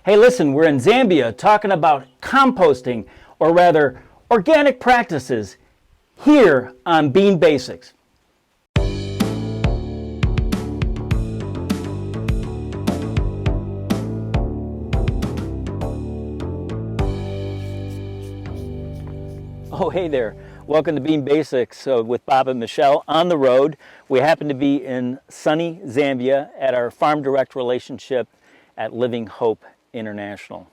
Hey, listen, we're in Zambia talking about composting, or rather, organic practices, here on Bean Basics. Oh, hey there. Welcome to Bean Basics with Bob and Michelle on the road. We happen to be in sunny Zambia at our Farm Direct relationship at Living Hope International.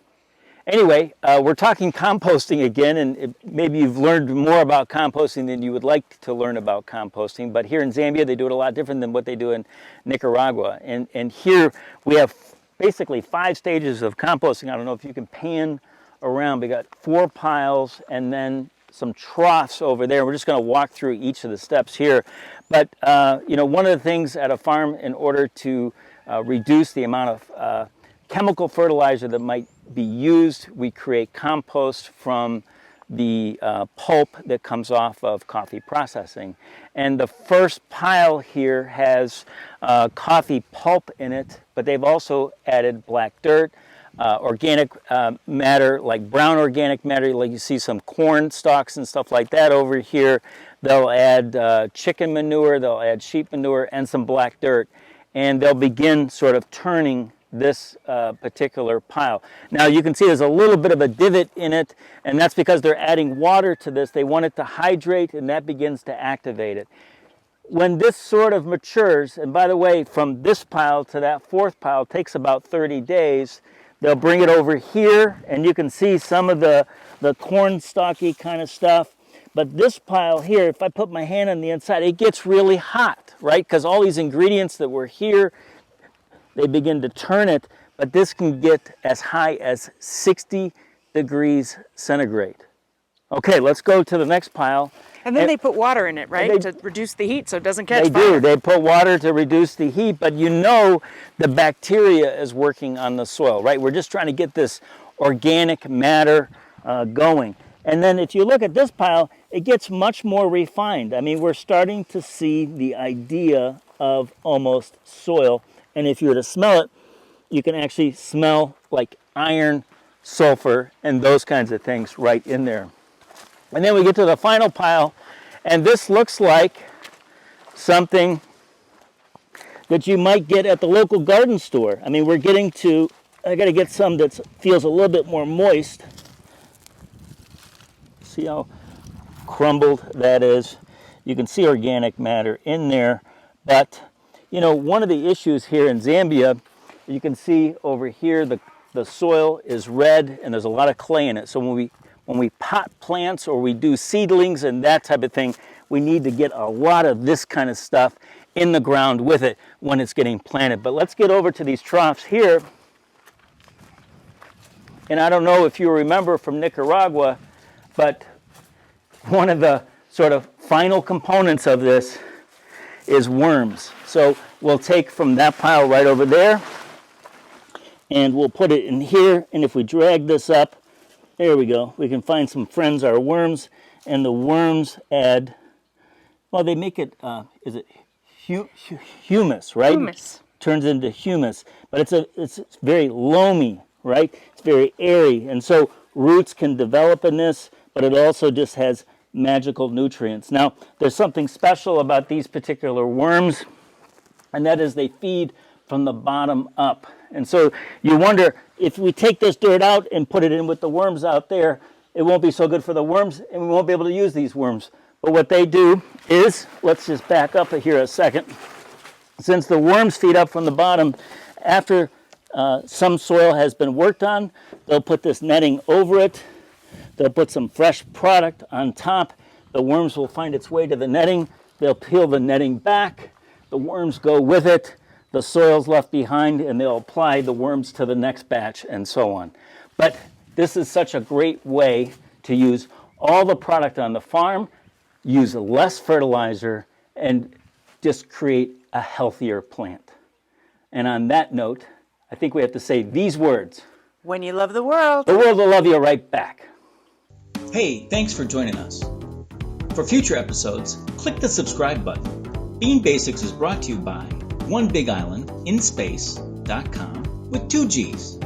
Anyway, we're talking composting again, and maybe you've learned more about composting than you would like to learn about composting, but here in Zambia they do it a lot different than what they do in Nicaragua. And here we have basically 5 stages of composting. I don't know if you can pan around. We got 4 piles and then some troughs over there. We're just going to walk through each of the steps here. But one of the things at a farm, in order to reduce the amount of chemical fertilizer that might be used, we create compost from the pulp that comes off of coffee processing. And the first pile here has coffee pulp in it, but they've also added black dirt, organic matter, like brown organic matter, like you see some corn stalks and stuff like that over here. They'll add chicken manure, they'll add sheep manure, and some black dirt. And they'll begin sort of turning this particular pile. Now you can see there's a little bit of a divot in it, and that's because they're adding water to this. They want it to hydrate, and that begins to activate it. When this sort of matures, and by the way, from this pile to that 4th pile takes about 30 days, they'll bring it over here, and you can see some of the corn stalky kind of stuff. But this pile here, if I put my hand on the inside, it gets really hot, right? Because all these ingredients that were here, they begin to turn it, but this can get as high as 60 degrees centigrade. Okay, let's go to the next pile. And then they put water in it, right? To reduce the heat so it doesn't catch fire. They do. They put water to reduce the heat, but you know the bacteria is working on the soil, right? We're just trying to get this organic matter going. And then if you look at this pile, it gets much more refined. I mean, we're starting to see the idea of almost soil. And if you were to smell it, you can actually smell like iron, sulfur, and those kinds of things right in there. And then we get to the final pile, and this looks like something that you might get at the local garden store. I mean, I got to get some that feels a little bit more moist. See how crumbled that is? You can see organic matter in there, but one of the issues here in Zambia, you can see over here the soil is red and there's a lot of clay in it. So when we pot plants or we do seedlings and that type of thing, we need to get a lot of this kind of stuff in the ground with it when it's getting planted. But let's get over to these troughs here. And I don't know if you remember from Nicaragua, but one of the sort of final components of this is worms. So we'll take from that pile right over there and we'll put it in here, and if we drag this up, there we go, we can find some friends, our worms, and the worms add, well, they make it, is it humus, right? Humus. Turns into humus, but it's very loamy, right? It's very airy, and so roots can develop in this, but it also just has magical nutrients. Now, there's something special about these particular worms, and that is they feed from the bottom up. And so you wonder, if we take this dirt out and put it in with the worms out there, it won't be so good for the worms, and we won't be able to use these worms. But what they do is, let's just back up here a second. Since the worms feed up from the bottom, after some soil has been worked on, they'll put this netting over it. They'll put some fresh product on top. The worms will find its way to the netting. They'll peel the netting back. The worms go with it. The soil's left behind, and they'll apply the worms to the next batch, and so on. But this is such a great way to use all the product on the farm, use less fertilizer, and just create a healthier plant. And on that note, I think we have to say these words. When you love the world will love you right back. Hey, thanks for joining us. For future episodes, click the subscribe button. Bean Basics is brought to you by OneBigIslandInspace.com with 2 G's.